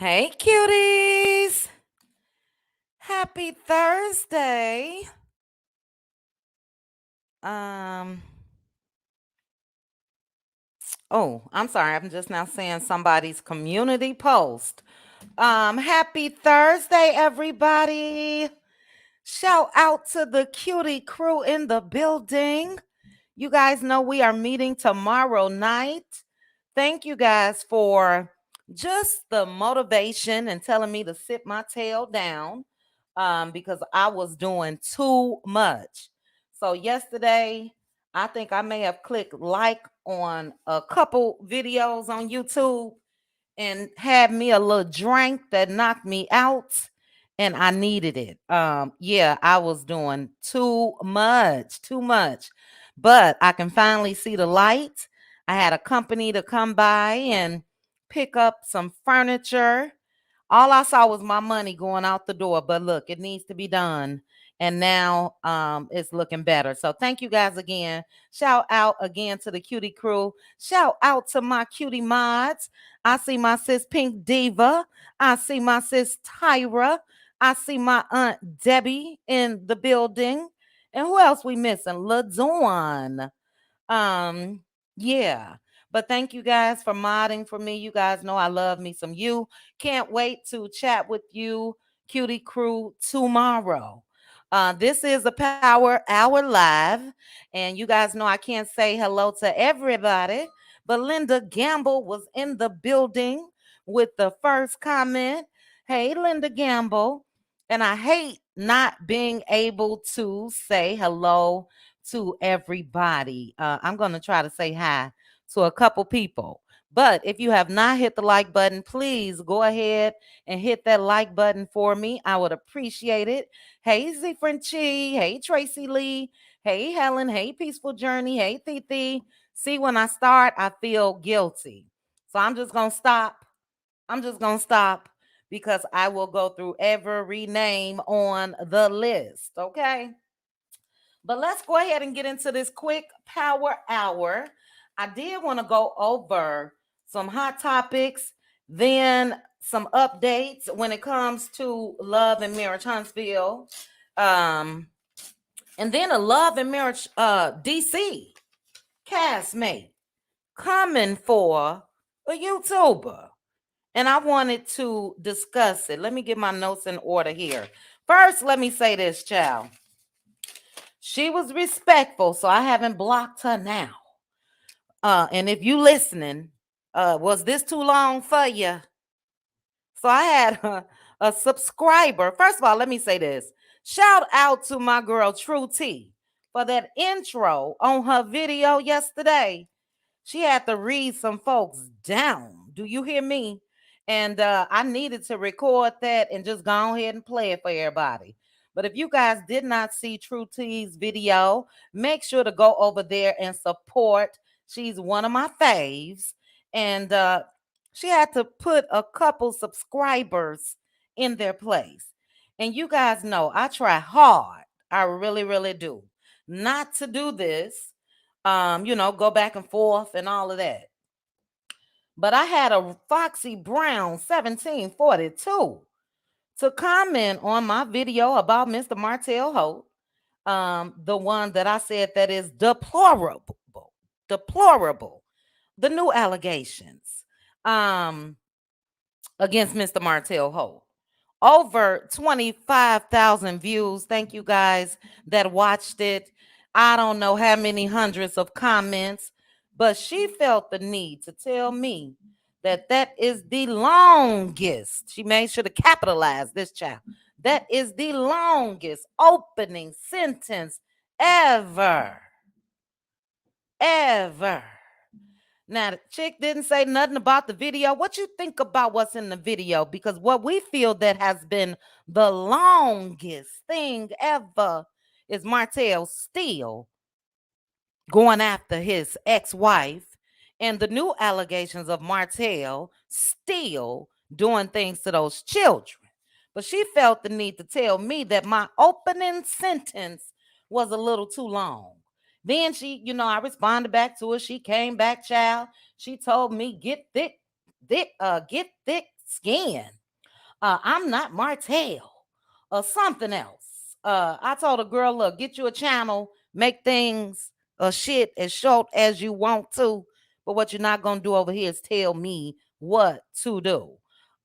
Hey, cuties. Happy Thursday. Um, I'm sorry. I'm just now seeing somebody's community post. Happy Thursday, everybody. Shout out to the cutie crew in the building. You guys know we are meeting tomorrow night. Thank you guys for just the motivation and telling me to sit my tail down because I was doing too much. So, yesterday, I think I may have clicked like on a couple videos on YouTube and had me a little drink that knocked me out and I needed it. Yeah, I was doing too much, too much. But I can finally see the light. I had a company to come by and pick up some furniture. All I saw was my money going out the door, but look, it needs to be done. And now it's looking better. So thank you guys again. Shout out again to the cutie crew. Shout out to my cutie mods. I see my sis Pink Diva. I see my sis Tyra. I see my aunt Debbie in the building. And who else we missing? LaDawn. Um, yeah. But thank you guys for modding for me. You guys know I love me some you. Can't wait to chat with you, cutie crew, tomorrow. This is a Power Hour Live, and you guys know I can't say hello to everybody, but Linda Gamble was in the building with the first comment. Hey, Linda Gamble. And I hate not being able to say hello to everybody. I'm going to try to say hi to a couple people. But if you have not hit the like button, please go ahead and hit that like button for me. I would appreciate it. Hey, Z Frenchie. Hey, Tracy Lee. Hey, Helen. Hey, Peaceful Journey. Hey, Titi. See, when I start, I feel guilty. So I'm just going to stop. I'm just going to stop because I will go through every name on the list. Okay. But let's go ahead and get into this quick power hour. I did want to go over some hot topics, then some updates when it comes to Love and Marriage Huntsville, um, and then a Love and Marriage DC castmate coming for a YouTuber. And I wanted to discuss it. Let me get my notes in order here. First, let me say this, child. She was respectful, so I haven't blocked her now. And if you listening, was this too long for you? So I had a subscriber. First of all, let me say this. Shout out to my girl True T for that intro on her video yesterday. She had to read some folks down. Do you hear me? And I needed to record that and just go ahead and play it for everybody. But if you guys did not see True T's video, make sure to go over there and support. She's one of my faves. And she had to put a couple subscribers in their place. And you guys know I try hard. I really, really do. Not to do this, go back and forth and all of that. But I had a Foxy Brown 1742 to comment on my video about Mr. Martell Holt, the one that I said that is deplorable, the new allegations. against Mr. Martell Holt. Over 25,000 views. Thank you guys that watched it. I don't know how many hundreds of comments, but she felt the need to tell me that that is the longest. She made sure to capitalize this child. That is the longest opening sentence ever. Ever. Now, the chick didn't say nothing about the video. What you think about what's in the video? Because what we feel that has been the longest thing ever is Martell still going after his ex-wife and the new allegations of Martell still doing things to those children. But she felt the need to tell me that my opening sentence was a little too long. Then she, I responded back to her. She came back, child. She told me, get thick skin. I'm not Martell or something else. I told a girl, look, get you a channel, make things shit as short as you want to, but what you're not gonna do over here is tell me what to do.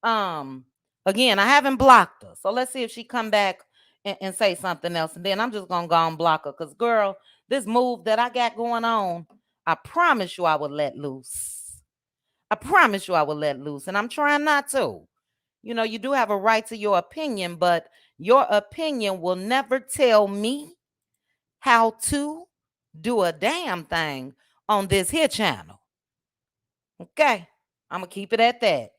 Um, Again, I haven't blocked her, so let's see if she come back and say something else, and then I'm just gonna go and block her. Cause girl, this move that I got going on, I promise you I will let loose. I promise you I will let loose, and I'm trying not to. You do have a right to your opinion, but your opinion will never tell me how to do a damn thing on this here channel. Okay? I'm going to keep it at that.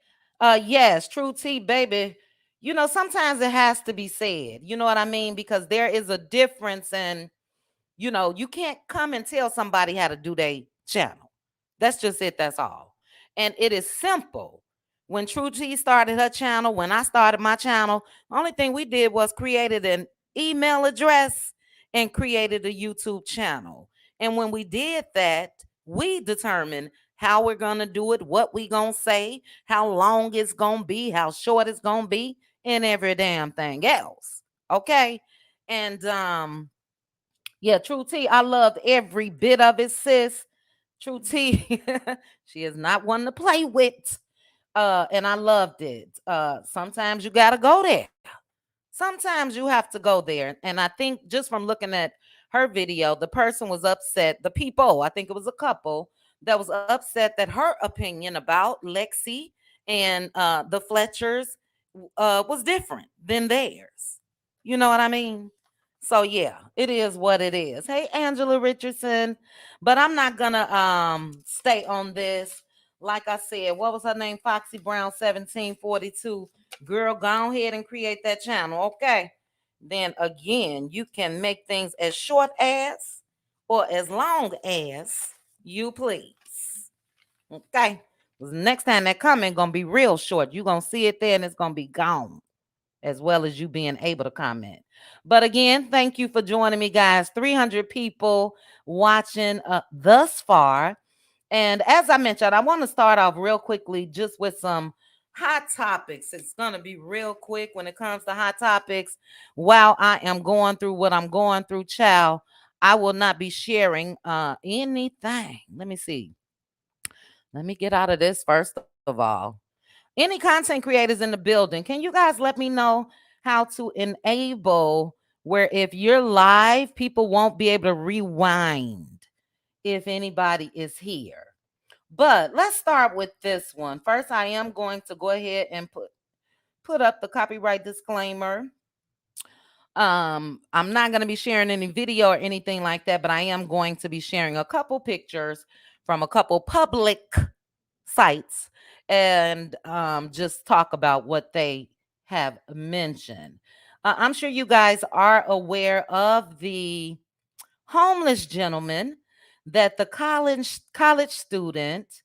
Yes, true T, baby. Sometimes it has to be said. You know what I mean? Because there is a difference in, you can't come and tell somebody how to do their channel. That's just it. That's all. And it is simple. When True T started her channel, when I started my channel, the only thing we did was created an email address and created a YouTube channel. And when we did that, we determined how we're going to do it, what we going to say, how long it's going to be, how short it's going to be, and every damn thing else. Okay? And yeah, True T, I loved every bit of it, sis. True T, she is not one to play with. And I loved it. Sometimes you gotta go there. Sometimes you have to go there. And I think just from looking at her video, the person was upset. The people, I think it was a couple that was upset that her opinion about Lexi and the Fletchers was different than theirs. You know what I mean? So yeah, it is what it is. Hey, Angela Richardson, but I'm not gonna stay on this. Like I said, what was her name? Foxy Brown 1742. Girl, go ahead and create that channel, okay? Then again, you can make things as short as or as long as you please. Okay. 'Cause next time that comment gonna be real short. You're gonna see it there and it's gonna be gone, as well as you being able to comment. But again, thank you for joining me, guys. 300 people watching thus far. And as I mentioned, I want to start off real quickly just with some hot topics. It's going to be real quick when it comes to hot topics. While I am going through what I'm going through, child, I will not be sharing anything. Let me see. Let me get out of this first of all. Any content creators in the building, can you guys let me know how to enable where if you're live, people won't be able to rewind if anybody is here? But let's start with this one. First, I am going to go ahead and put up the copyright disclaimer. I'm not going to be sharing any video or anything like that, but I am going to be sharing a couple pictures from a couple public sites and just talk about what they have mentioned. I'm sure you guys are aware of the homeless gentleman that the college student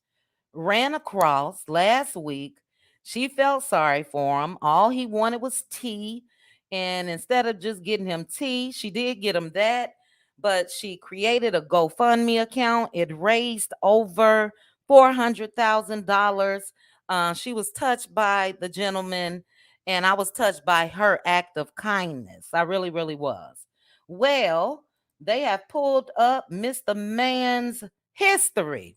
ran across last week. She felt sorry for him. All he wanted was tea. And instead of just getting him tea, she did get him that. But she created a GoFundMe account. It raised over $400,000. She was touched by the gentleman, and I was touched by her act of kindness. I really, really was. Well, they have pulled up Mr. Man's history.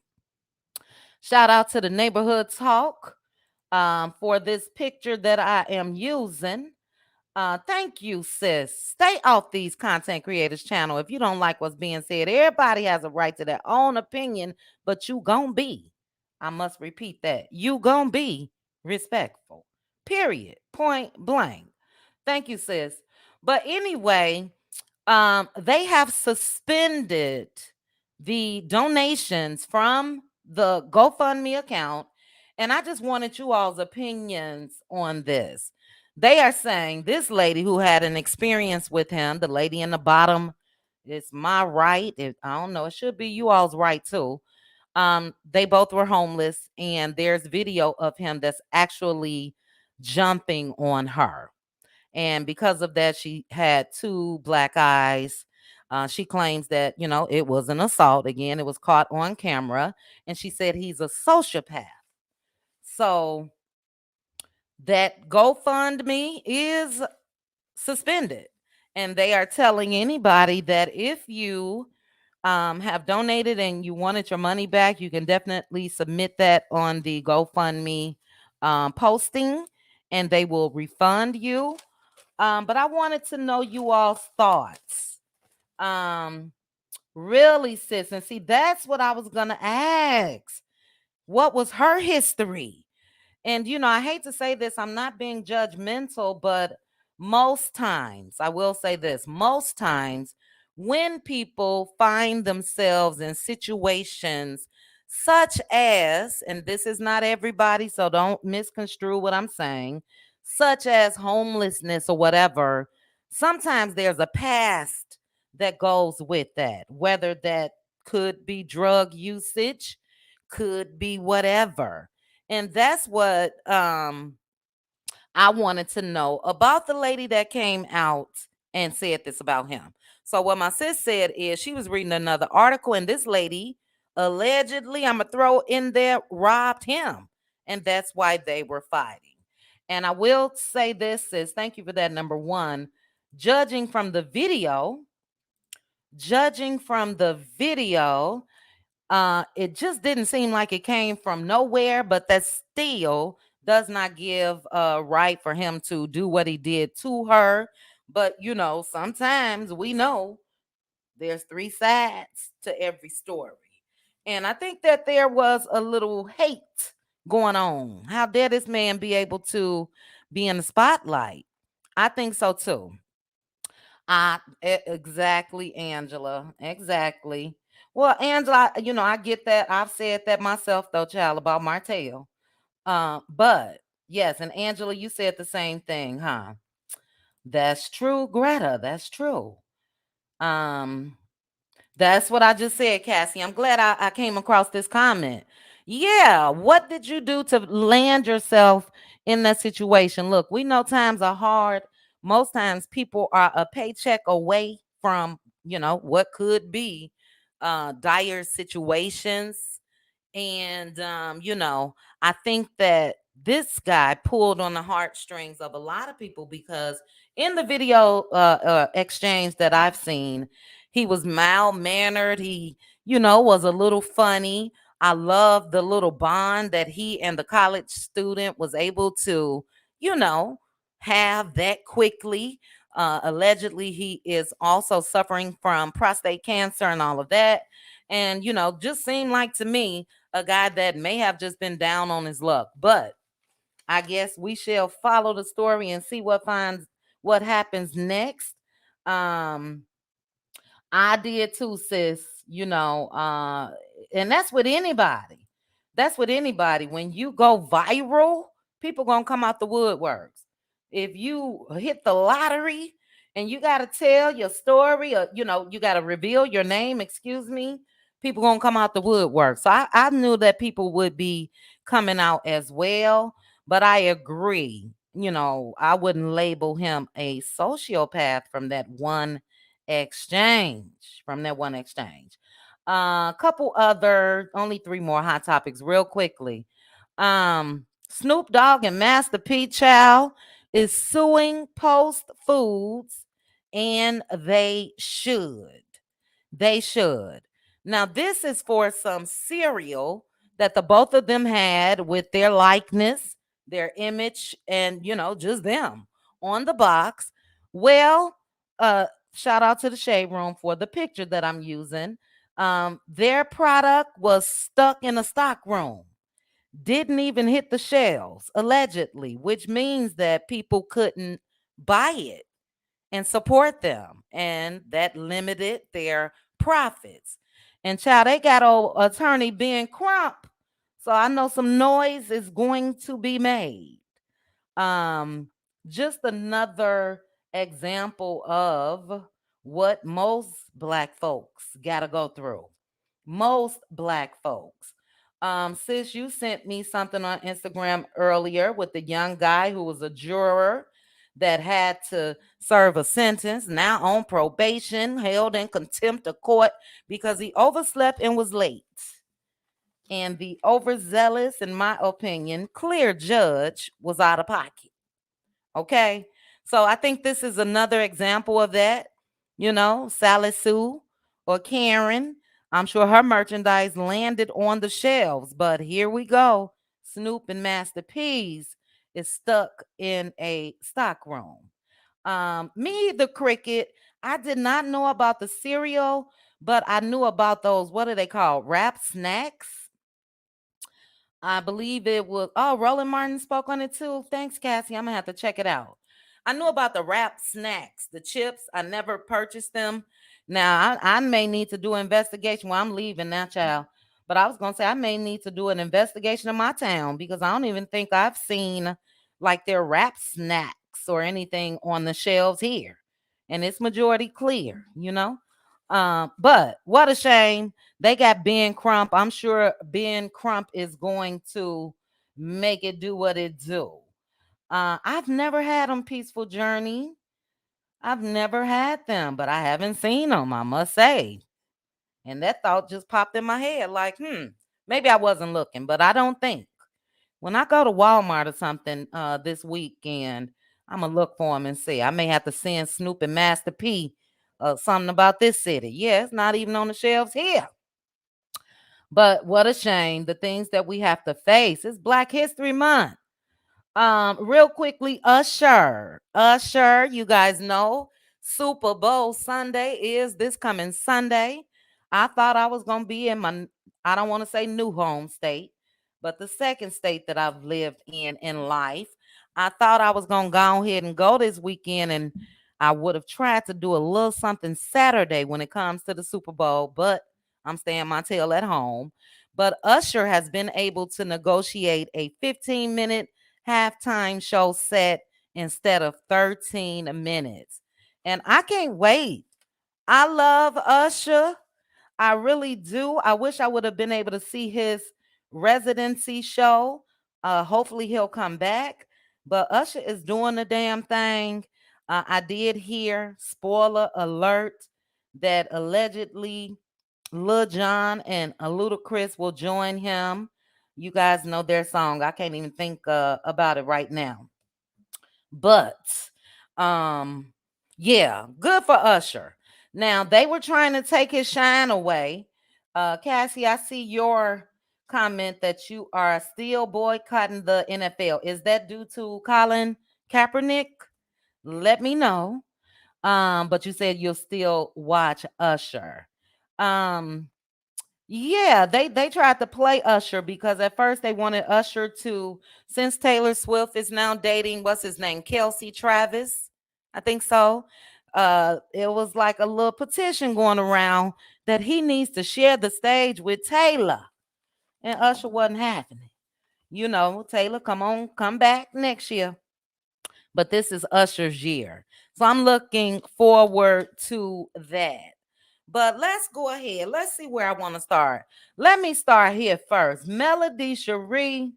Shout out to the neighborhood talk. for this picture that I am using. Thank you, sis. Stay off these content creators channel if you don't like what's being said. Everybody has a right to their own opinion, but you gon' be. I must repeat that. You gon' be respectful. Period. Point blank. Thank you, sis. But anyway, they have suspended the donations from the GoFundMe account, and I just wanted you all's opinions on this. They are saying this lady who had an experience with him, the lady in the bottom, it's my right. I don't know, it should be you all's right too. They both were homeless, and there's video of him that's actually jumping on her. And because of that, she had two black eyes. She claims that, it was an assault. Again, it was caught on camera. And she said he's a sociopath. So that GoFundMe is suspended. And they are telling anybody that if you have donated and you wanted your money back, you can definitely submit that on the GoFundMe posting, and they will refund you. But I wanted to know you all's thoughts. Um, really, sis. And see, that's what I was gonna ask. What was her history? And I hate to say this, I'm not being judgmental, but most times, I will say this, most times when people find themselves in situations such as, and this is not everybody, so don't misconstrue what I'm saying, such as homelessness or whatever, sometimes there's a past that goes with that, whether that could be drug usage, could be whatever. And that's what I wanted to know about the lady that came out and said this about him. So what my sis said is she was reading another article, and this lady allegedly, I'm gonna throw in there, robbed him. And that's why they were fighting. And I will say this, sis, thank you for that. Number one, judging from the video, judging from the video, it just didn't seem like it came from nowhere, but that still does not give a right for him to do what he did to her. But sometimes we know there's three sides to every story. And I think that there was a little hate going on. How dare this man be able to be in the spotlight? I think so too. Exactly, Angela. Exactly. Well, Angela, I get that. I've said that myself though, child, about Martell. But yes, and Angela, you said the same thing, huh? That's true, Greta. That's true. Um, that's what I just said, Cassie. I'm glad I came across this comment. Yeah, what did you do to land yourself in that situation? Look, we know times are hard. Most times people are a paycheck away from, what could be dire situations. And I think that this guy pulled on the heartstrings of a lot of people because in the video exchange that I've seen, he was mild mannered. He, was a little funny. I love the little bond that he and the college student was able to, you know, have that quickly. Allegedly, he is also suffering from prostate cancer and all of that. And, just seemed like to me a guy that may have just been down on his luck. But I guess we shall follow the story and see what happens next. Um, I did too, sis. And that's with anybody. That's with anybody. When you go viral, people gonna come out the woodworks. If you hit the lottery and you gotta tell your story, or you gotta reveal your name, excuse me, people gonna come out the woodwork. So I knew that people would be coming out as well. But I agree. I wouldn't label him a sociopath from that one exchange. From that one exchange. A couple other, only three more hot topics, real quickly. Snoop Dogg and Master P Chow is suing Post Foods, and they should. They should. Now, this is for some cereal that the both of them had with their likeness. their image, and just them on the box. Well, uh, shout out to the Shade Room for the picture that I'm using. Their product was stuck in a stock room, didn't even hit the shelves, allegedly, which means that people couldn't buy it and support them, and that limited their profits. And child, they got old attorney Ben Crump, so I know some noise is going to be made. Um, just another example of what most black folks got to go through. Most black folks. Sis, you sent me something on Instagram earlier with the young guy who was a juror that had to serve a sentence, now on probation, held in contempt of court because he overslept and was late. And the overzealous, in my opinion, clear judge was out of pocket. Okay. So I think this is another example of that. Sally Sue or Karen, I'm sure her merchandise landed on the shelves, but here we go. Snoop and Master P's is stuck in a stock room. Me, the cricket, I did not know about the cereal, but I knew about those, what are they called? Wrap snacks. I believe it was. Oh, Roland Martin spoke on it too. Thanks, Cassie. I'm gonna have to check it out. I knew about the wrap snacks, the chips. I never purchased them. Now I may need to do an investigation. Well, I'm leaving now, child. But I was gonna say I may need to do an investigation in my town because I don't even think I've seen like their wrap snacks or anything on the shelves here, and it's majority clear. But what a shame they got Ben Crump. I'm sure Ben Crump is going to make it do what it do. I've never had them Peaceful Journey. I've never had them, but I haven't seen them, I must say. And that thought just popped in my head like, maybe I wasn't looking, but I don't think. When I go to Walmart or something this weekend, I'm going to look for them and see. I may have to send Snoop and Master P something about this city. Yeah, it's not even on the shelves here. But what a shame, the things that we have to face. It's Black History Month. Real quickly, Usher, you guys know Super Bowl Sunday is this coming Sunday. I thought I was gonna be in my, I don't want to say new home state, but the second state that I've lived in life. I thought I was gonna go ahead and go this weekend, and I would have tried to do a little something Saturday when it comes to the Super Bowl, but I'm staying my tail at home. But Usher has been able to negotiate a 15-minute halftime show set instead of 13 minutes. And I can't wait. I love Usher. I really do. I wish I would have been able to see his residency show. Hopefully he'll come back. But Usher is doing the damn thing. I did hear, spoiler alert, that allegedly Lil Jon and Ludacris will join him. You guys know their song. I can't even think about it right now. But yeah, good for Usher. Now they were trying to take his shine away. Cassie, I see your comment that you are still boycotting the NFL. Is that due to Colin Kaepernick? Let me know. But you said you'll still watch Usher. Um, yeah, they tried to play Usher because at first they wanted Usher to, since Taylor Swift is now dating, what's his name, Kelsey Travis, I think so. It was like a little petition going around that he needs to share the stage with Taylor, and Usher wasn't having it. Taylor, come on, come back next year. But this is Usher's year, so I'm looking forward to that. But let's go ahead. Let's see where I want to start. Let me start here first. Melody Sheree,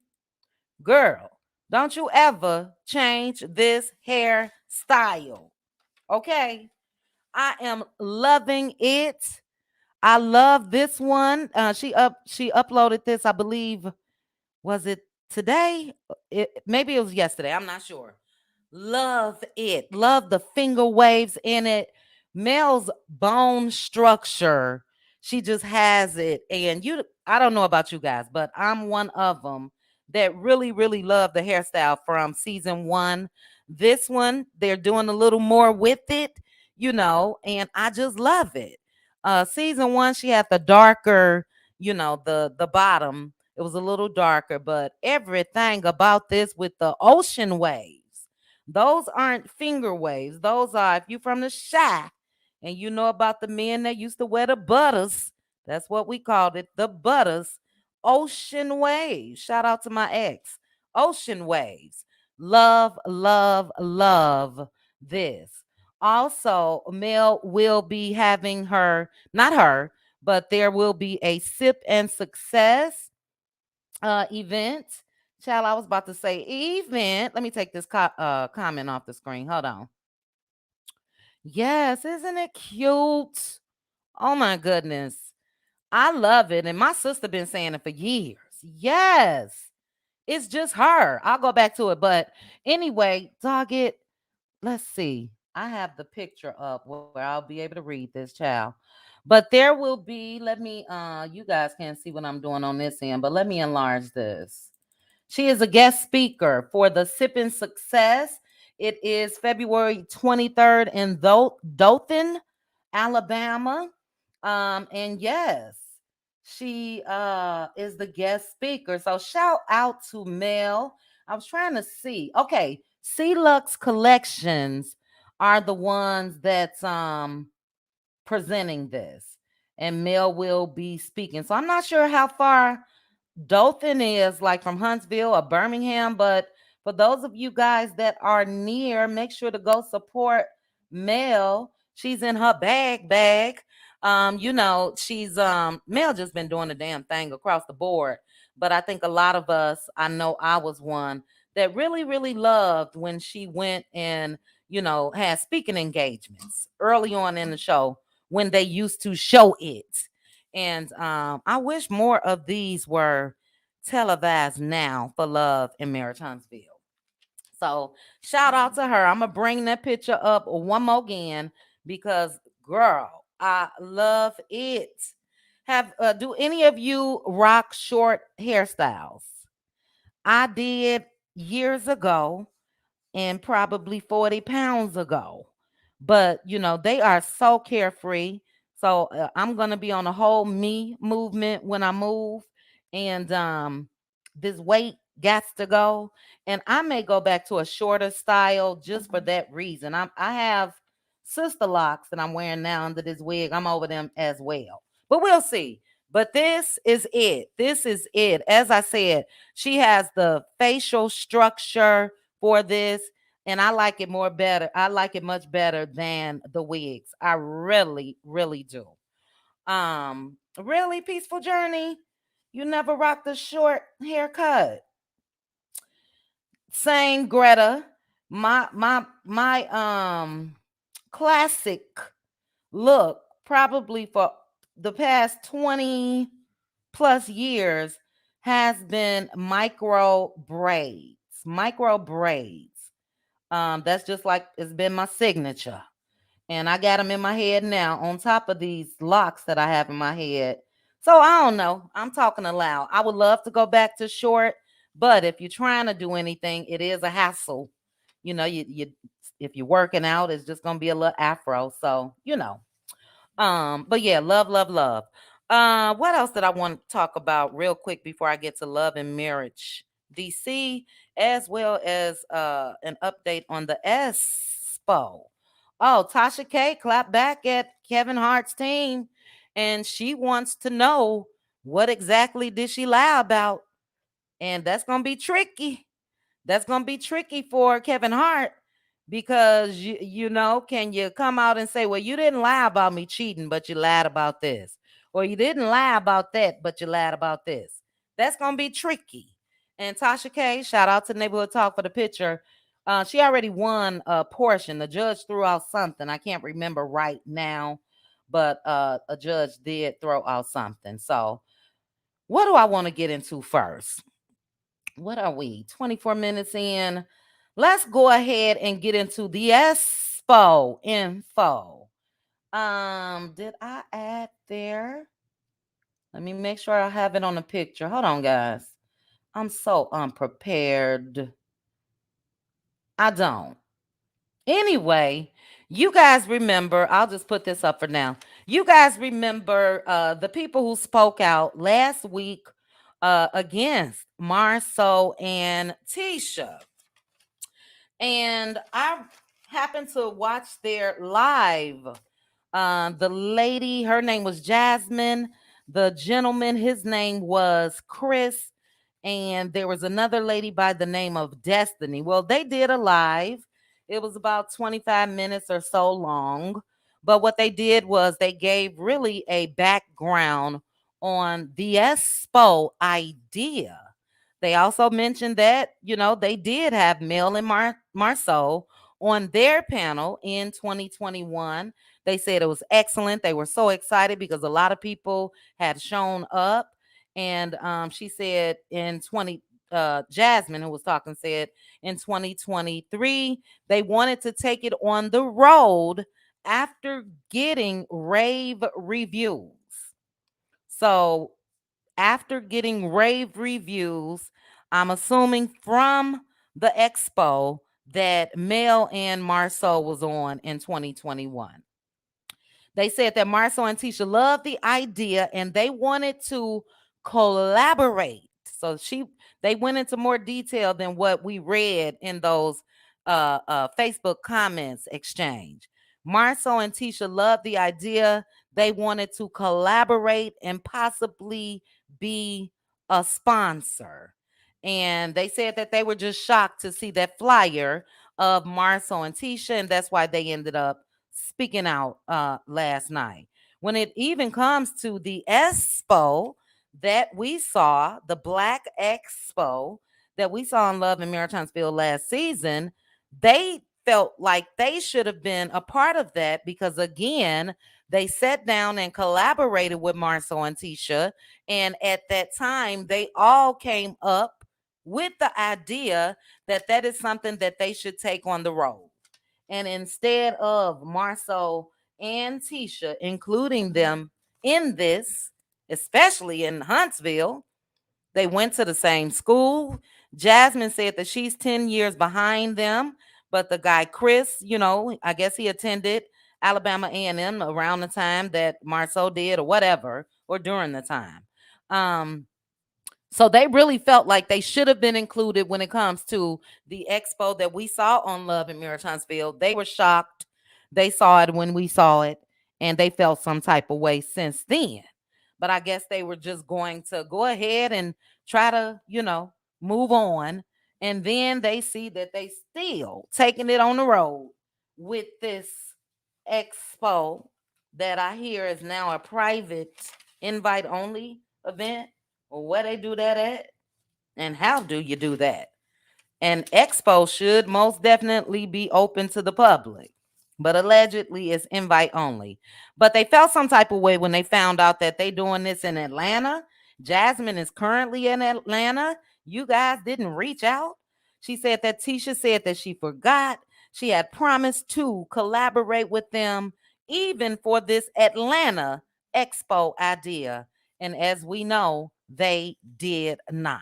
girl, don't you ever change this hairstyle. Okay. I am loving it. I love this one. She uploaded this, I believe, was it today? Maybe it was yesterday. I'm not sure. Love it. Love the finger waves in it. Mel's bone structure. She just has it. And I don't know about you guys, but I'm one of them that really, really love the hairstyle from season one. This one, they're doing a little more with it, and I just love it. Season one, she had the darker, the bottom. It was a little darker, but everything about this with the ocean waves, those aren't finger waves. Those are, if you from the shy and you know about the men that used to wear the butters, that's what we called it, the butters. Ocean waves. Shout out to my ex. Ocean waves. Love, love, love this. Also, Mel will be having her, not her, but there will be a sip and success event. Child, I was about to say event. Let me take this comment off the screen. Hold on. Yes, isn't it cute? Oh my goodness. I love it. And my sister been saying it for years. Yes. It's just her. I'll go back to it. But anyway, dog it. Let's see. I have the picture up where I'll be able to read this, child. But there will be, let me you guys can't see what I'm doing on this end, but let me enlarge this. She is a guest speaker for the Sippin' Success. It is February 23rd in Dothan, Alabama. And yes, she is the guest speaker. So shout out to Mel. I was trying to see. Okay, C Lux Collections are the ones that's presenting this. And Mel will be speaking. So I'm not sure how far Dothan is, like from Huntsville or Birmingham, but for those of you guys that are near, make sure to go support Mel. She's in her bag. She's Mel just been doing the damn thing across the board. But I think a lot of us, I know I was one that really, really loved when she went and, had speaking engagements early on in the show when they used to show it. And I wish more of these were televised now for Love and Marriage Huntsville. So shout out to her. I'm gonna bring that picture up one more again because girl, I love it. Have do any of you rock short hairstyles? I did years ago and probably 40 pounds ago. But, they are so carefree. So I'm going to be on a whole me movement when I move. And this weight got to go. And I may go back to a shorter style just for that reason. I have sister locks that I'm wearing now under this wig. I'm over them as well. But we'll see. But this is it. This is it. As I said, she has the facial structure for this, and I like it more better. I like it much better than the wigs. I really, really do. Really peaceful journey. You never rocked a short haircut. Same Greta. My classic look probably for the past 20 plus years has been micro braids. Micro braids. That's just like it's been my signature. And I got them in my head now on top of these locks that I have in my head. So I don't know. I'm talking aloud. I would love to go back to short, but if you're trying to do anything, it is a hassle. You if you're working out, it's just gonna be a little afro. So, but yeah, love, love, love. What else did I want to talk about real quick before I get to Love and Marriage DC, as well as an update on the Expo. Oh, Tasha K clapped back at Kevin Hart's team, and she wants to know what exactly did she lie about, and that's gonna be tricky. That's gonna be tricky for Kevin Hart because can you come out and say, well, you didn't lie about me cheating, but you lied about this, or you didn't lie about that, but you lied about this? That's gonna be tricky. And Tasha K, shout out to Neighborhood Talk for the picture. She already won a portion. The judge threw out something. I can't remember right now, but a judge did throw out something. So, what do I want to get into first? What are we? 24 minutes in. Let's go ahead and get into the Expo info. Did I add there? Let me make sure I have it on the picture. Hold on, guys. I'm so unprepared. I don't. Anyway, you guys remember, I'll just put this up for now. You guys remember the people who spoke out last week against Marceau and Tisha. And I happened to watch their live. The lady, her name was Jasmine. The gentleman, his name was Chris. And there was another lady by the name of Destiny. Well, they did a live. It was about 25 minutes or so long. But what they did was they gave really a background on the Expo idea. They also mentioned that, they did have Mel and Marceau on their panel in 2021. They said it was excellent. They were so excited because a lot of people had shown up. And she said in 20, Jasmine, who was talking, said in 2023, they wanted to take it on the road after getting rave reviews. So after getting rave reviews, I'm assuming from the expo that Mel and Marceau was on in 2021. They said that Marceau and Tisha loved the idea and they wanted to collaborate. So they went into more detail than what we read in those Facebook comments exchange. Marceau and Tisha loved the idea. They wanted to collaborate and possibly be a sponsor. And they said that they were just shocked to see that flyer of Marceau and Tisha, and that's why they ended up speaking out last night. When it even comes to the expo that we saw, the Black Expo that we saw in Love and Marriage Huntsville last season, they felt like they should have been a part of that because, again, they sat down and collaborated with Marceau and Tisha. And at that time, they all came up with the idea that that is something that they should take on the road. And instead of Marceau and Tisha including them in this, especially in Huntsville, they went to the same school. Jasmine said that she's 10 years behind them, but the guy Chris, I guess he attended Alabama A&M around the time that Marceau did or whatever, or during the time. So they really felt like they should have been included when it comes to the expo that we saw on Love and Marriage Huntsville. They were shocked. They saw it when we saw it, and they felt some type of way since then. But I guess they were just going to go ahead and try to, move on. And then they see that they still taking it on the road with this expo that I hear is now a private invite only event, or where they do that at, and how do you do that? An expo should most definitely be open to the public, but allegedly it's invite only. But they felt some type of way when they found out that they doing this in Atlanta. Jasmine is currently in Atlanta. You guys didn't reach out. She said that Tisha said that she forgot. She had promised to collaborate with them even for this Atlanta expo idea. And as we know, they did not.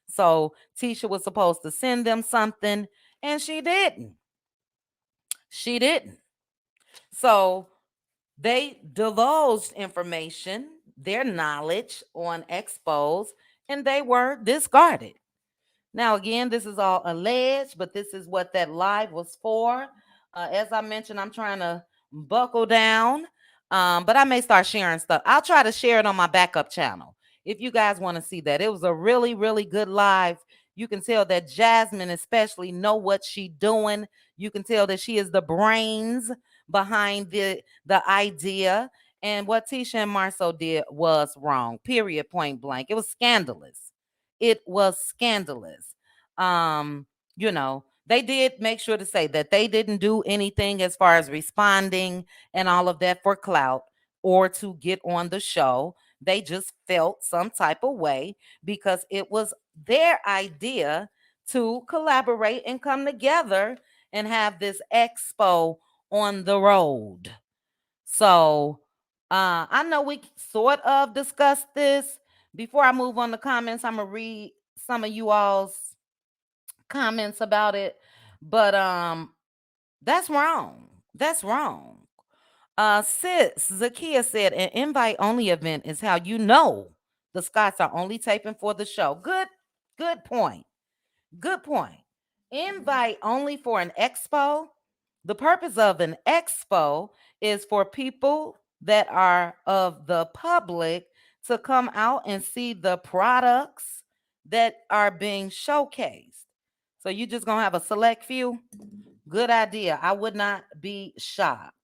So Tisha was supposed to send them something and she didn't. She didn't. So they divulged information, their knowledge on expos, and they were discarded. Now, again, this is all alleged, but this is what that live was for. As I mentioned, I'm trying to buckle down, but I may start sharing stuff. I'll try to share it on my backup channel if you guys want to see that. It was a really, really good live. You can tell that Jasmine especially know what she doing. You can tell that she is the brains behind the idea. And what Tisha and Marceau did was wrong. Period. Point blank. It was scandalous. It was scandalous. They did make sure to say that they didn't do anything as far as responding and all of that for clout or to get on the show. They just felt some type of way because it was their idea to collaborate and come together and have this expo on the road. So I know we sort of discussed this. Before I move on to comments, I'm gonna read some of you all's comments about it, but that's wrong. That's wrong. Sis Zakia said an invite only event is how you know the Scots are only taping for the show. Good point. Good point. Invite only for an expo. The purpose of an expo is for people that are of the public to come out and see the products that are being showcased. So you just gonna have a select few? Good idea. I would not be shocked.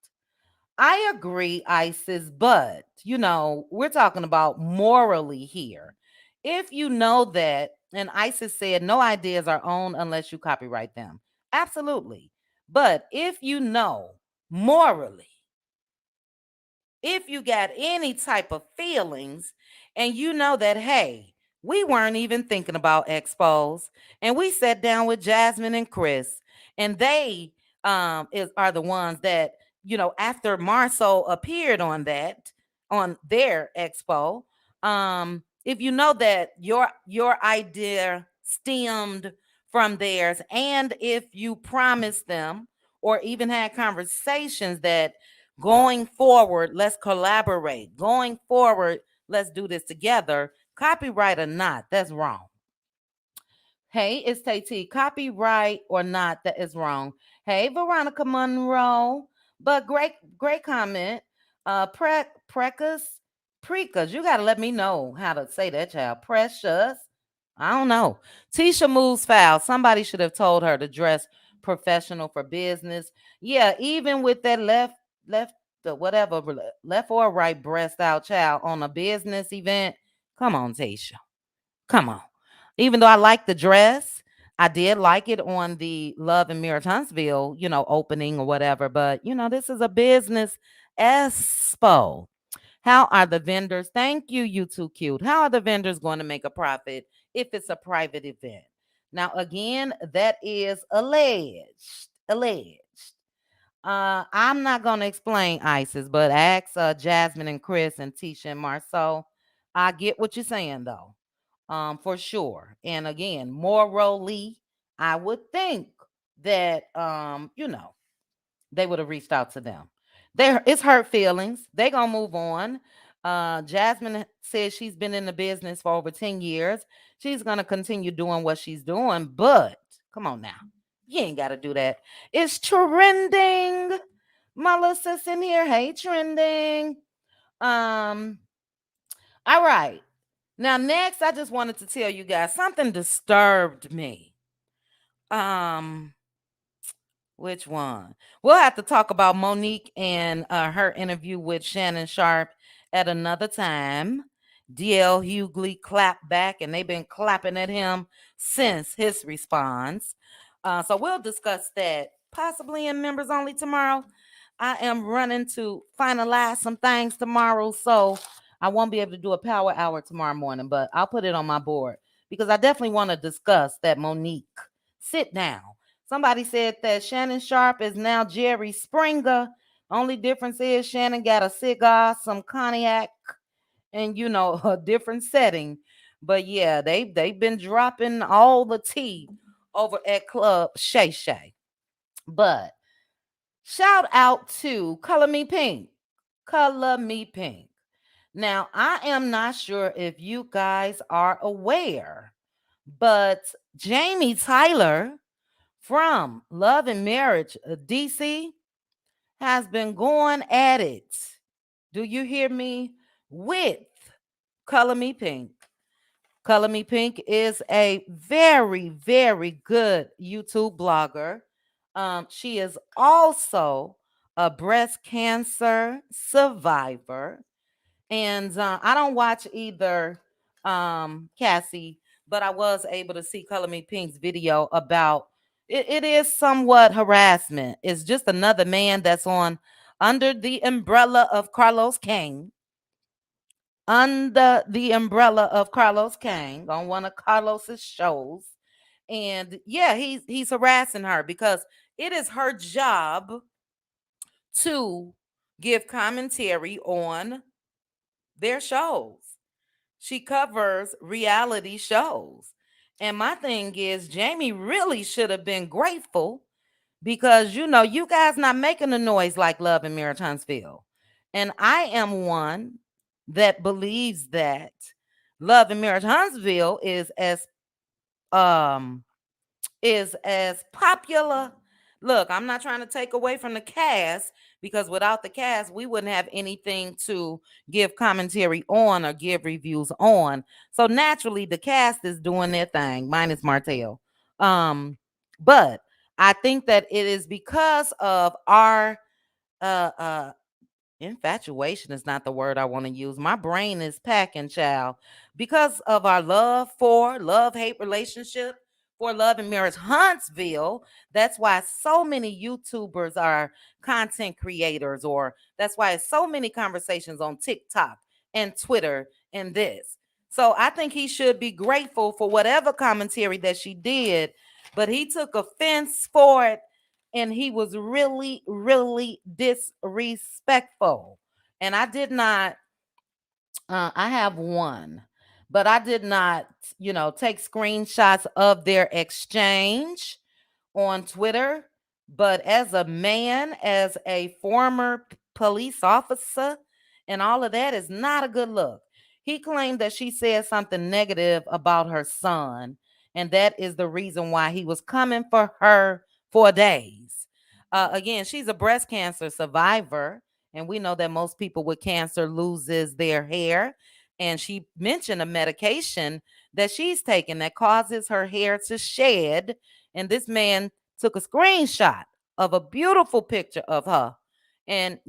I agree, Isis, but we're talking about morally here. If you know that, and Isis said no ideas are owned unless you copyright them. Absolutely. But if you know morally, if you got any type of feelings and you know that, hey, we weren't even thinking about expos, and we sat down with Jasmine and Chris, and they are the ones that, after Marceau appeared on their expo, if you know that your idea stemmed from theirs, and if you promised them or even had conversations that going forward, let's collaborate. Going forward, let's do this together. Copyright or not, that's wrong. Hey, it's Tay. Copyright or not, that is wrong. Hey, Veronica Monroe. But great comment. Precas, you gotta let me know how to say that, child. Precious. I don't know. Tisha moves foul. Somebody should have told her to dress professional for business. Yeah, even with that left the whatever left or right breast out child on a business event. Come on, Tisha. Come on. Even though I like the dress, I did like it on the Love and Marriage Huntsville, opening or whatever. But this is a business expo. How are the vendors? Thank you, you too cute. How are the vendors going to make a profit if it's a private event? Now, again, that is alleged. Alleged. I'm not gonna explain ISIS, but ask Jasmine and Chris and Tisha and Marceau. I get what you're saying though, for sure. And again, morally, I would think that they would have reached out to them. It's hurt feelings. They gonna move on. Jasmine says she's been in the business for over 10 years. She's gonna continue doing what she's doing, but come on now. You ain't gotta do that. It's trending. My little sis in here. Hey, trending. Um, all right. Now, next, I just wanted to tell you guys something disturbed me. Um, which one? We'll have to talk about Monique and her interview with Shannon Sharp at another time. DL Hughley clapped back, and they've been clapping at him since his response. So we'll discuss that possibly in members only tomorrow. I am running to finalize some things tomorrow, so I won't be able to do a power hour tomorrow morning, but I'll put it on my board because I definitely want to discuss that Monique sit down. Somebody said that Shannon Sharp is now Jerry Springer. Only difference is Shannon got a cigar, some cognac, and a different setting. But yeah, they've been dropping all the tea over at Club Shay Shay. But shout out to Color Me Pink. Color Me Pink. Now, I am not sure if you guys are aware, but Jamie Tyler from Love and Marriage DC has been going at it. Do you hear me? With Color Me Pink. Color Me Pink is a very, very good YouTube blogger. She is also a breast cancer survivor. And I don't watch either, Cassie, but I was able to see Color Me Pink's video about it is somewhat harassment. It's just another man that's on under the umbrella of Carlos King. Under the umbrella of Carlos King on one of Carlos's shows. And yeah, he's harassing her because it is her job to give commentary on their shows. She covers reality shows. And my thing is, Jamie really should have been grateful because you guys not making a noise like Love and Marriage Huntsville. And I am one that believes that Love and Marriage Huntsville um is as popular. Look, I'm not trying to take away from the cast because without the cast, we wouldn't have anything to give commentary on or give reviews on. So naturally, the cast is doing their thing, minus Martell. Um, but I think that it is because of our uh infatuation is not the word I want to use. My brain is packing, child, because of our love hate relationship for Love and Marriage Huntsville. That's why so many YouTubers are content creators, or that's why so many conversations on TikTok and Twitter and this. So I think he should be grateful for whatever commentary that she did, but he took offense for it and he was really, really disrespectful. And I did not, I have one, but I did not, take screenshots of their exchange on Twitter. But as a man, as a former police officer, and all of that is not a good look. He claimed that she said something negative about her son, and that is the reason why he was coming for her for days. Again, she's a breast cancer survivor, and we know that most people with cancer loses their hair. And she mentioned a medication that she's taking that causes her hair to shed. And this man took a screenshot of a beautiful picture of her and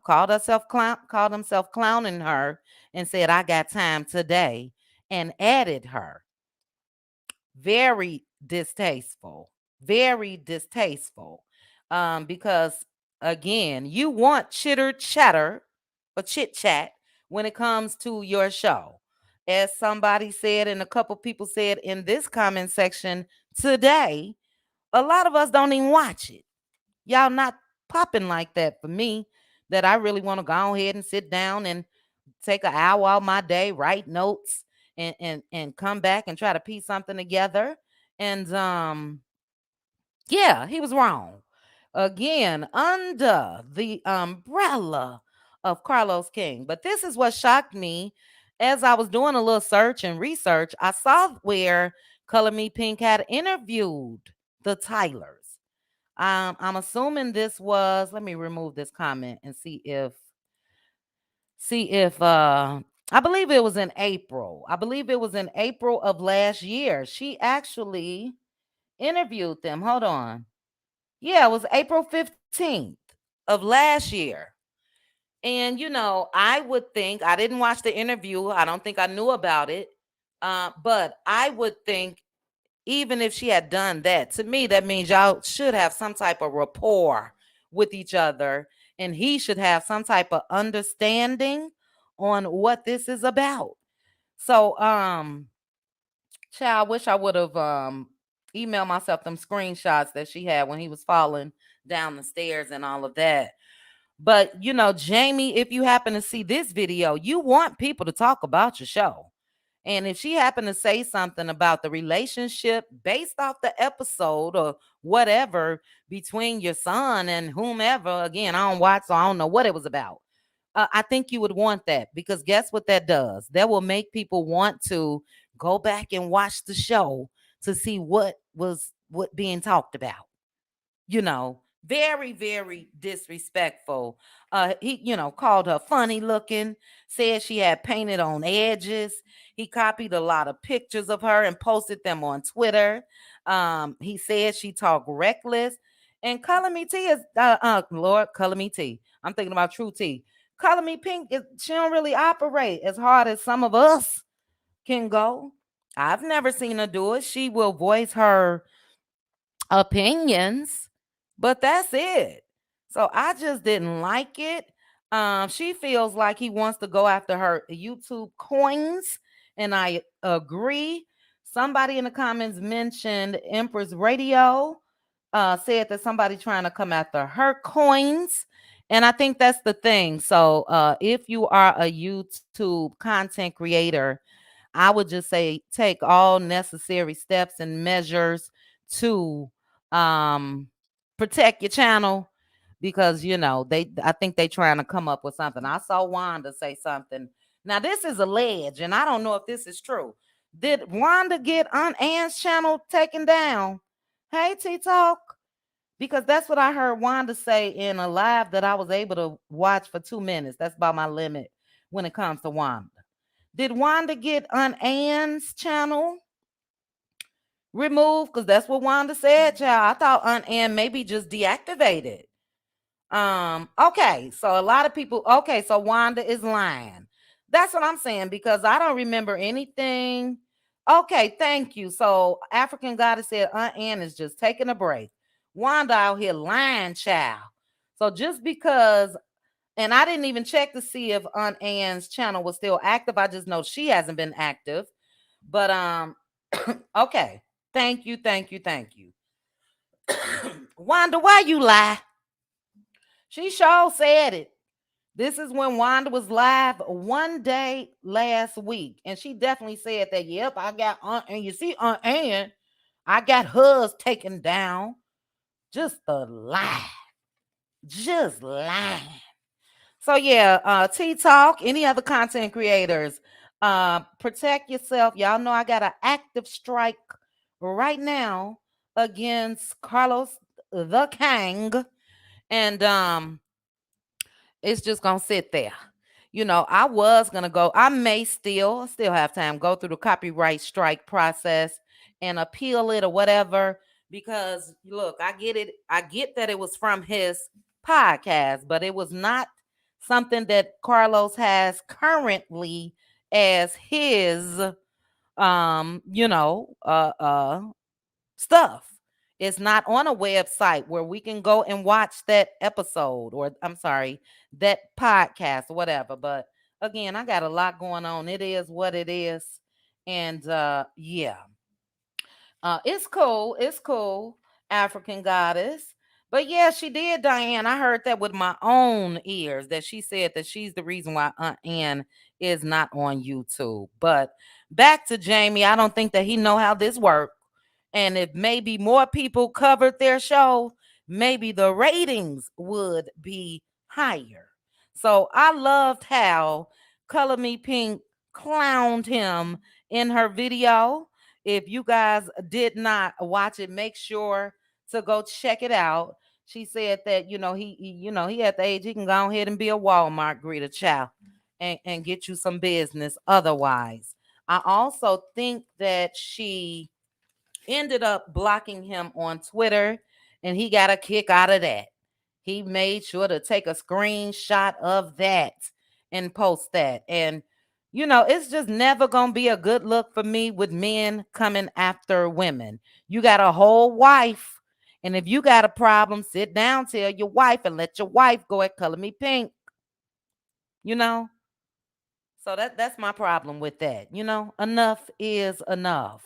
called himself clowning her and said, I got time today, and added her. Very distasteful. Very distasteful. Because again, you want chitter chatter or chit chat when it comes to your show. As somebody said, and a couple people said in this comment section today, a lot of us don't even watch it. Y'all not popping like that for me, that I really want to go ahead and sit down and take an hour out my day, write notes, and come back and try to piece something together. And yeah, he was wrong. Again, under the umbrella of Carlos King. But this is what shocked me as I was doing a little search and research. I saw where Color Me Pynk had interviewed the Tylers. I'm assuming this was, let me remove this comment and see if I believe it was in April. I believe it was in April of last year. She actually interviewed them. Hold on. Yeah, it was April 15th of last year. And I would think, I didn't watch the interview. I don't think I knew about it. But I would think, even if she had done that, to me, that means y'all should have some type of rapport with each other. And he should have some type of understanding on what this is about. So, child, I wish I would have emailed myself them screenshots that she had when he was falling down the stairs and all of that. But Jamie, if you happen to see this video, you want people to talk about your show. And if she happened to say something about the relationship based off the episode or whatever between your son and whomever, again, I don't watch, so I don't know what it was about. I think you would want that, because guess what that does? That will make people want to go back and watch the show to see what being talked about. Very, very disrespectful. He, called her funny looking, said she had painted on edges. He copied a lot of pictures of her and posted them on Twitter. He said she talked reckless. And Color Me T is Lord, Color Me T. I'm thinking about True T. Color Me Pynk she don't really operate as hard as some of us can go. I've never seen her do it. She will voice her opinions, but that's it. So I just didn't like it. She feels like he wants to go after her YouTube coins, and I agree. Somebody in the comments mentioned Empress Radio, said that somebody trying to come after her coins. And I think that's the thing. So if you are a YouTube content creator, I would just say take all necessary steps and measures to um protect your channel because they I think they trying to come up with something. I saw Wanda say something. Now this is alleged, and I don't know if this is true. Did Wanda get Aunt Ann's channel taken down? Hey, T Talk. Because that's what I heard Wanda say in a live that I was able to watch for 2 minutes. That's about my limit when it comes to Wanda. Did Wanda get Aunt Ann's channel removed? Because that's what Wanda said, child. I thought Aunt Ann maybe just deactivated. Okay, so a lot of people, okay, so Wanda is lying. That's what I'm saying because I don't remember anything. Okay, thank you. So African Goddess said Aunt Ann is just taking a break. Wanda out here lying, child. So just because, and I didn't even check to see if Aunt Ann's channel was still active. I just know she hasn't been active. But okay. Thank you, thank you, thank you. Wanda, why you lie? She sure said it. This is when Wanda was live one day last week, and she definitely said that. Yep, I got Aunt, and you see Aunt Ann, I got hers taken down. Just a lie, just lying. So yeah, T Talk. Any other content creators? Protect yourself. Y'all know I got an active strike right now against Carlos the Kang, and it's just gonna sit there. I was gonna go. I may still have time go through the copyright strike process and appeal it or whatever. Because look, I get it. I get that it was from his podcast, but it was not something that Carlos has currently as his stuff. It's not on a website where we can go and watch that episode, or I'm sorry, that podcast or whatever. But again, I got a lot going on. It is what it is. And yeah. It's cool. It's cool, African Goddess. But yeah, she did, Diane. I heard that with my own ears that she said that she's the reason why Aunt Ann is not on YouTube. But back to Jamie, I don't think that he know how this works. And if maybe more people covered their show, maybe the ratings would be higher. So I loved how Color Me Pink clowned him in her video. If you guys did not watch it, make sure to go check it out. She said that he at the age he can go ahead and be a Walmart greeter, child, and get you some business. Otherwise, I also think that she ended up blocking him on Twitter, and he got a kick out of that. He made sure to take a screenshot of that and post that. And it's just never going to be a good look for me with men coming after women. You got a whole wife, and if you got a problem, sit down, tell your wife, and let your wife go at Color Me Pink. You know? So that's my problem with that. Enough is enough.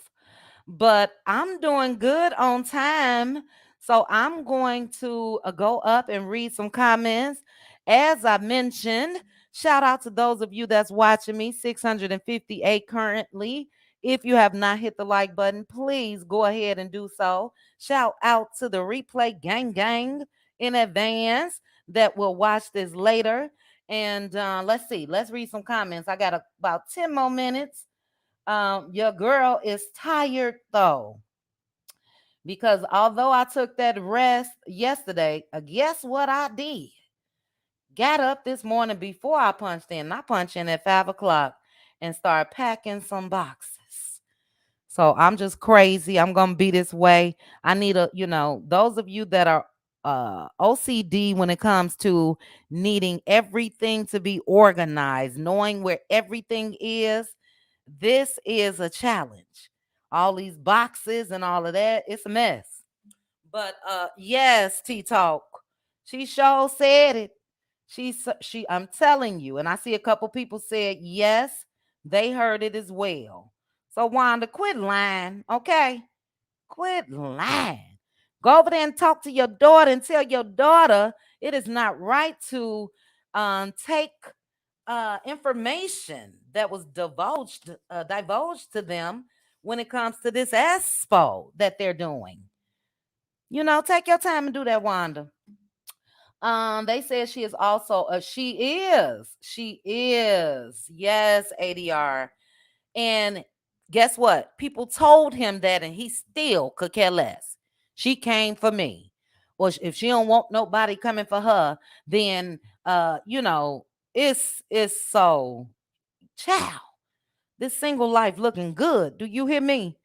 But I'm doing good on time. So I'm going to go up and read some comments. As I mentioned, shout out to those of you that's watching me, 658 currently. If you have not hit the like button, please go ahead and do so. Shout out to the replay gang in advance that will watch this later. And let's see, let's read some comments. I got about 10 more minutes. Your girl is tired though, because although I took that rest yesterday, guess what I did? Got up this morning before I punched in. I punched in at 5 o'clock and started packing some boxes. So I'm just crazy. I'm gonna be this way. I need those of you that are OCD when it comes to needing everything to be organized, knowing where everything is. This is a challenge. All these boxes and all of that, it's a mess. But yes, T Talk. She sure said it. She I'm telling you, and I see a couple people said yes, they heard it as well. So Wanda, quit lying, okay? Quit lying. Go over there and talk to your daughter and tell your daughter it is not right to take information that was divulged to them when it comes to this expo that they're doing. Take your time and do that, Wanda. They said she is also she is, yes, ADR. And guess what? People told him that, and he still could care less. She came for me. Or if she don't want nobody coming for her, then it's so child. This single life looking good. Do you hear me?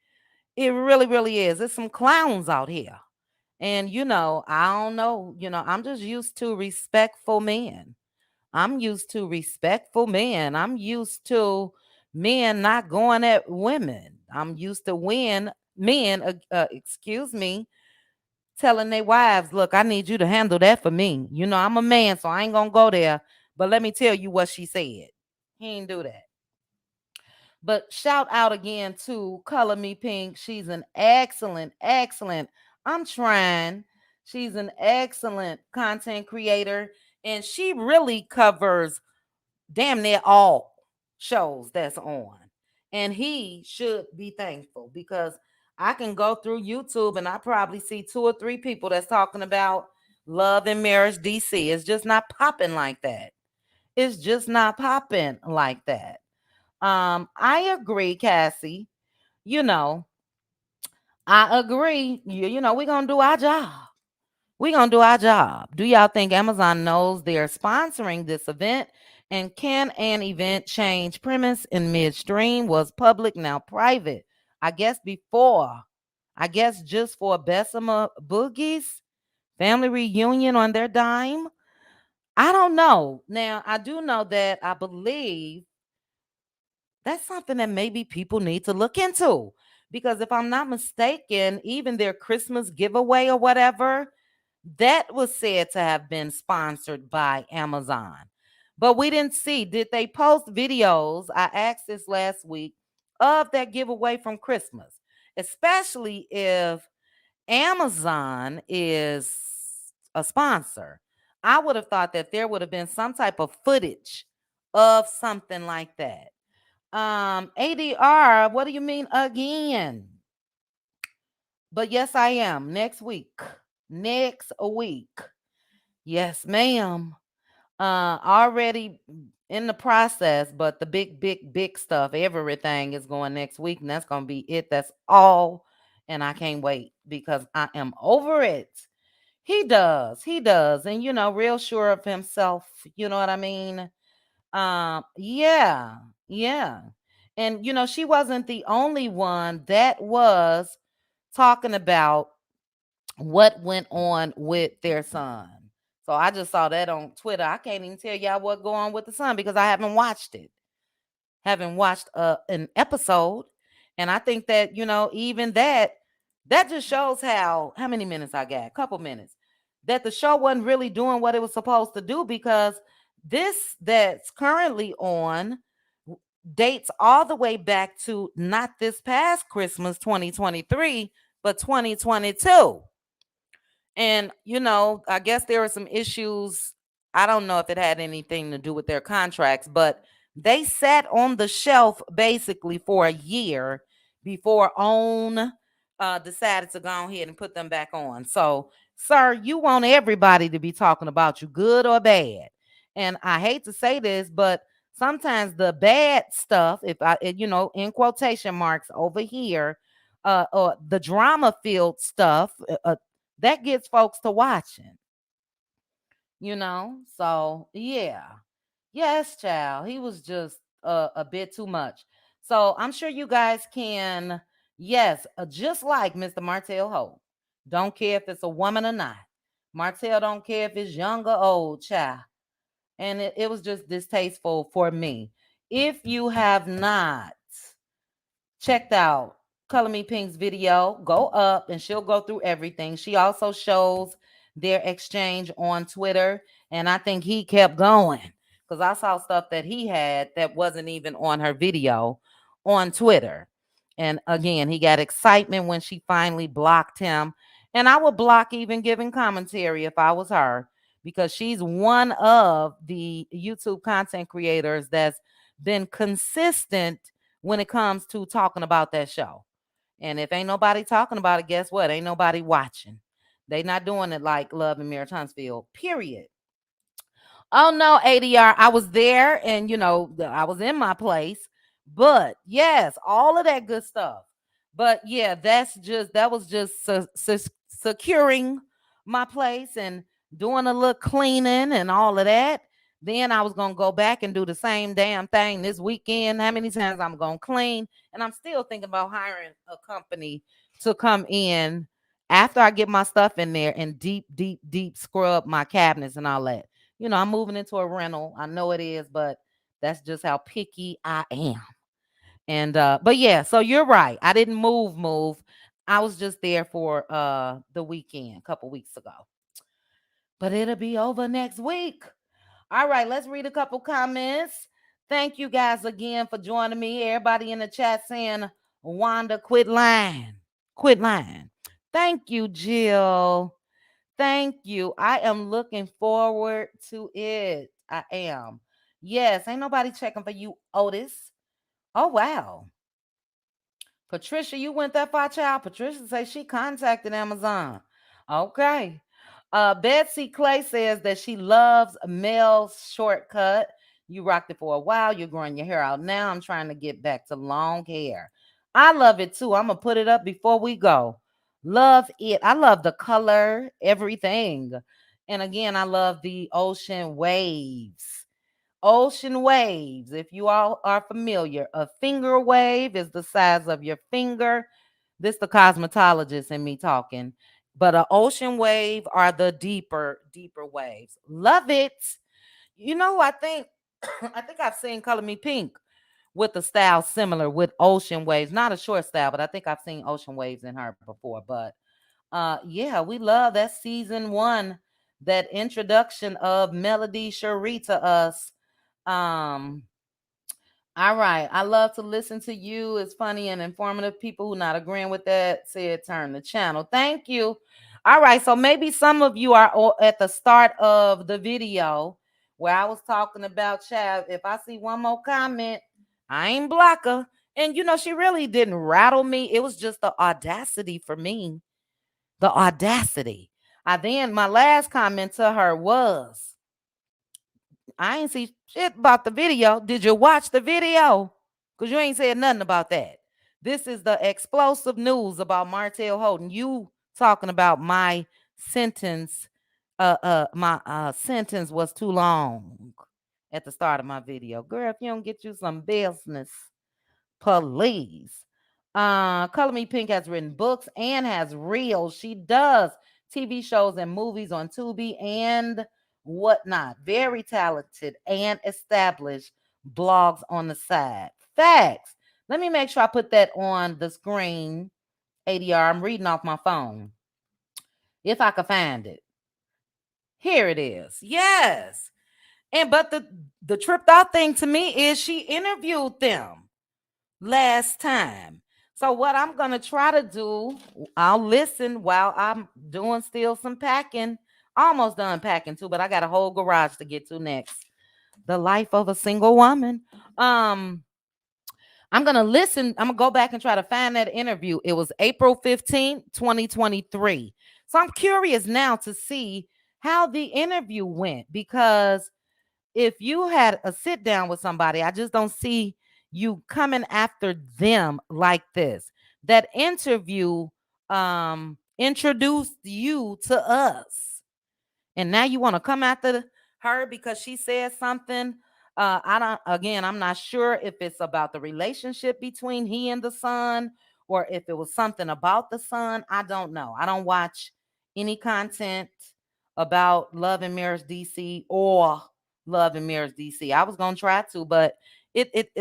It really, really is. There's some clowns out here. And I don't know, I'm just used to respectful men. I'm used to respectful men. I'm used to men not going at women. I'm used to men, excuse me, telling their wives, look, I need you to handle that for me. I'm a man, so I ain't gonna go there. But let me tell you what she said. He ain't do that. But shout out again to Color Me Pink. She's an excellent. I'm trying. She's an excellent content creator, and she really covers damn near all shows that's on. And he should be thankful because I can go through YouTube and I probably see two or three people that's talking about love and marriage DC. It's just not popping like that. It's just not popping like that. I agree, Cassie. You know, I agree. We're gonna do our job. We're going to do our job. Do y'all think Amazon knows they're sponsoring this event? And can an event change premise in midstream? Was public, now private? I guess before. I guess just for Bessemer Boogie's family reunion on their dime. I don't know. Now, I do know that I believe that's something that maybe people need to look into. Because if I'm not mistaken, even their Christmas giveaway or whatever, that was said to have been sponsored by Amazon. But we didn't see. Did they post videos? I asked this last week of that giveaway from Christmas, especially if Amazon is a sponsor. I would have thought that there would have been some type of footage of something like that. ADR, what do you mean again? But yes, I am. Next week. Next week. Yes, ma'am. Already in the process, but the big stuff, everything is going next week, and that's gonna be it. That's all. And I can't wait because I am over it. He does, and real sure of himself. You know what I mean? Yeah, yeah. And she wasn't the only one that was talking about what went on with their son. So I just saw that on Twitter. I can't even tell y'all what going on with the son because I haven't watched it. Haven't watched an episode. And I think that, even that just shows how many minutes I got? A couple minutes. That the show wasn't really doing what it was supposed to do because this that's currently on dates all the way back to not this past Christmas 2023, but 2022. And, I guess there were some issues. I don't know if it had anything to do with their contracts, but they sat on the shelf basically for a year before OWN decided to go ahead and put them back on. So, sir, you want everybody to be talking about you, good or bad. And I hate to say this, but sometimes the bad stuff, if I, in quotation marks over here, or the drama filled stuff, that gets folks to watching, So yeah, yes, child, he was just a bit too much. So I'm sure you guys can, yes, just like Mr. Martell Hope. Don't care if it's a woman or not. Martell don't care if it's young or old, child. And it was just distasteful for me. If you have not checked out Color Me Pink's video, go up and she'll go through everything. She also shows their exchange on Twitter. And I think he kept going because I saw stuff that he had that wasn't even on her video on Twitter. And again, he got excitement when she finally blocked him. And I would block even giving commentary if I was her because she's one of the YouTube content creators that's been consistent when it comes to talking about that show. And if ain't nobody talking about it, guess what? Ain't nobody watching. They not doing it like Love and Marriage Huntsville, period. Oh no, ADR. I was there and I was in my place. But yes, all of that good stuff. But yeah, that was just securing my place and doing a little cleaning and all of that. Then I was gonna go back and do the same damn thing this weekend. How many times I'm gonna clean? And I'm still thinking about hiring a company to come in after I get my stuff in there and deep, deep, deep scrub my cabinets and all that. I'm moving into a rental. I know it is, but that's just how picky I am. And but yeah, so you're right. I didn't move. I was just there for the weekend a couple weeks ago. But it'll be over next week. All right, let's read a couple comments. Thank you guys again for joining me. Everybody in the chat saying, Wanda, quit lying. Quit lying. Thank you, Jill. Thank you. I am looking forward to it. I am. Yes, ain't nobody checking for you, Otis. Oh, wow. Patricia, you went that far, child. Patricia says she contacted Amazon. Okay. Betsy Clay says that she loves Mel's shortcut. You rocked it for a while. You're growing your hair out now. I'm trying to get back to long hair. I love it too. I'm going to put it up before we go. Love it. I love the color, everything. And again, I love the ocean waves. Ocean waves, if you all are familiar, a finger wave is the size of your finger. This the cosmetologist and me talking. But an ocean wave are the deeper, deeper waves. Love it. I think I think I've seen Color Me Pink with a style similar with ocean waves. Not a short style, but I think I've seen ocean waves in her before. But yeah, we love that season one, that introduction of Melody Sheree to us. um, all right. I love to listen to you. It's funny and informative. People who not agreeing with that said turn the channel. Thank you. All right. So maybe some of you are at the start of the video where I was talking about child. If I see one more comment, I ain't block her. And she really didn't rattle me. It was just the audacity for me. The audacity. My last comment to her was, I ain't see shit about the video. Did you watch the video? Because you ain't said nothing about that. This is the explosive news about Martell Holden. You talking about my sentence. My sentence was too long at the start of my video. Girl, if you don't get you some business, please. Color Me Pink has written books and has reels. She does TV shows and movies on Tubi and whatnot. Very talented and established blogs on the side. Facts. Let me make sure I put that on the screen. ADR, I'm reading off my phone. If I can find it. Here it is. Yes. But the tripped out thing to me is she interviewed them last time. So what I'm gonna try to do, I'll listen while I'm doing still some packing. Almost done packing too, but I got a whole garage to get to next. The life of a single woman. I'm gonna listen. I'm gonna go back and try to find that interview. It was April 15th, 2023. So I'm curious now to see how the interview went, because if you had a sit down with somebody, I just don't see you coming after them like this. That interview introduced you to us, and now you want to come after her because she said something. I'm not sure if it's about the relationship between he and the son, or if it was something about the son. I don't know. I don't watch any content about Love and Marriage DC or Love and Marriage DC. I was gonna try to, but it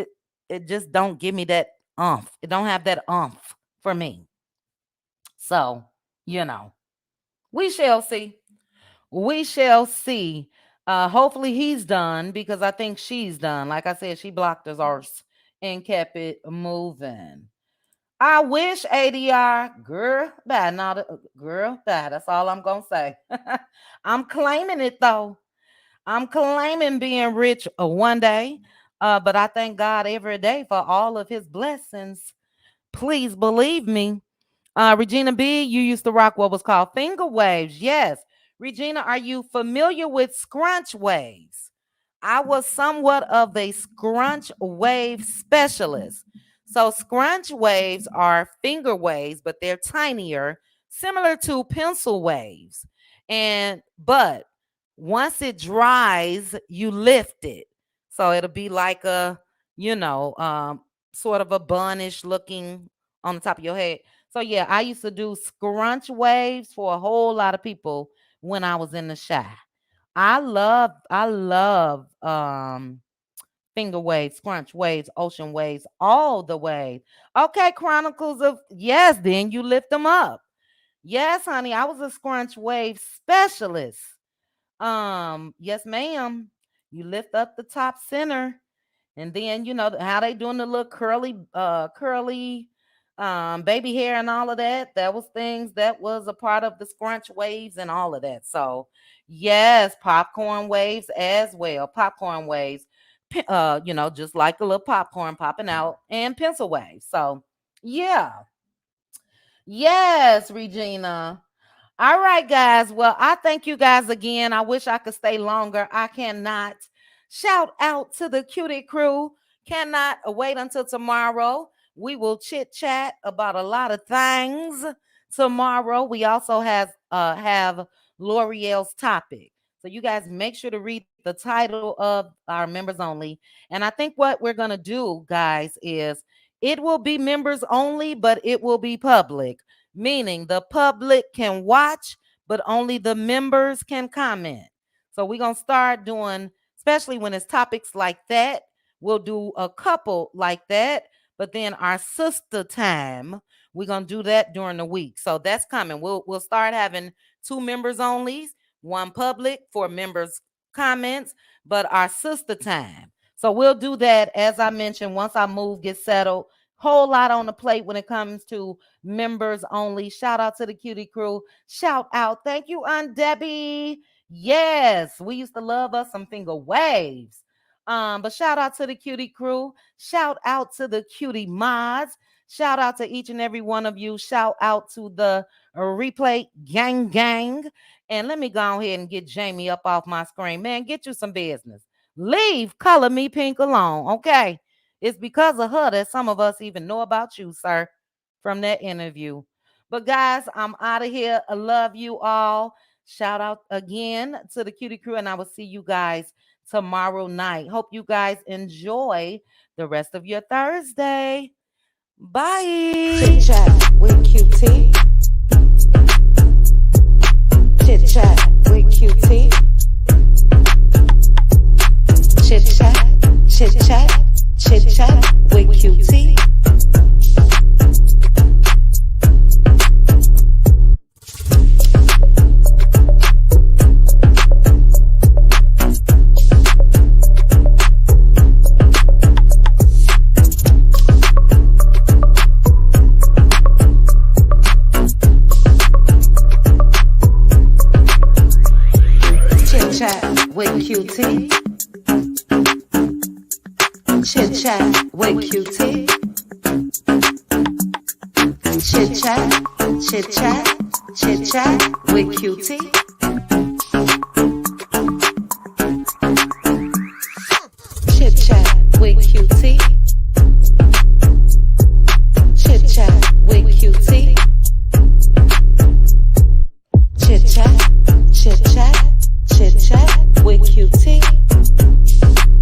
just don't give me that umph. It don't have that umph for me. So, we shall see. We shall see. Hopefully he's done, because I think she's done. Like I said, she blocked his arse and kept it moving. I wish ADR, girl, bad, not a girl, bad. That's all I'm gonna say. I'm claiming it though. I'm claiming being rich one day. But I thank God every day for all of his blessings. Please believe me. Regina B, you used to rock what was called finger waves. Yes. Regina, are you familiar with scrunch waves? I was somewhat of a scrunch wave specialist. So, scrunch waves are finger waves, but they're tinier, similar to pencil waves. But once it dries, you lift it. So, it'll be like a, sort of a bunnish looking on the top of your head. So, yeah, I used to do scrunch waves for a whole lot of people when I was in the shy. I love finger waves, scrunch waves, ocean waves, all the way. Okay, Chronicles of yes, then you lift them up. Yes, honey, I was a scrunch wave specialist. Yes, ma'am. You lift up the top center, and then you know how they doing the little curly baby hair and all of that. That was things that was a part of the scrunch waves and all of that. So yes, popcorn waves as well. Popcorn waves, just like a little popcorn popping out, and pencil waves. So yeah. Yes, Regina. All right, guys. Well, I thank you guys again. I wish I could stay longer. I cannot. Shout out to the Cutie crew. Cannot wait until tomorrow. We will chit chat about a lot of things tomorrow. We also have L'Oreal's topic. So you guys make sure to read the title of our members only. And I think what we're gonna do, guys, is it will be members only, but it will be public, meaning the public can watch, but only the members can comment. So we're going to start doing, especially when it's topics like that, we'll do a couple like that, but then our sister time, we're going to do that during the week. So that's coming. We'll start having two members only, one public for members comments, but our sister time. So we'll do that, as I mentioned, once our move gets settled. Whole lot on the plate when it comes to members only. Shout out to the Cutie crew. Shout out. Thank you, Aunt Debbie. Yes, we used to love us some finger waves. But shout out to the Cutie crew. Shout out to the Cutie mods. Shout out to each and every one of you. Shout out to the replay gang. And let me go ahead and get Jamie up off my screen. Man, get you some business. Leave Color Me Pynk alone, okay? It's because of her that some of us even know about you, sir, from that interview. But guys, I'm out of here. I love you all. Shout out again to the Cutie crew, and I will see you guys tomorrow night. Hope you guys enjoy the rest of your Thursday. Bye. Chit chat with QT. Chit chat with QT. Chit chat, chit chat, chit chat with QT. With QT. Chit chat with QT. Chit chat, chit chat, chit chat with QT.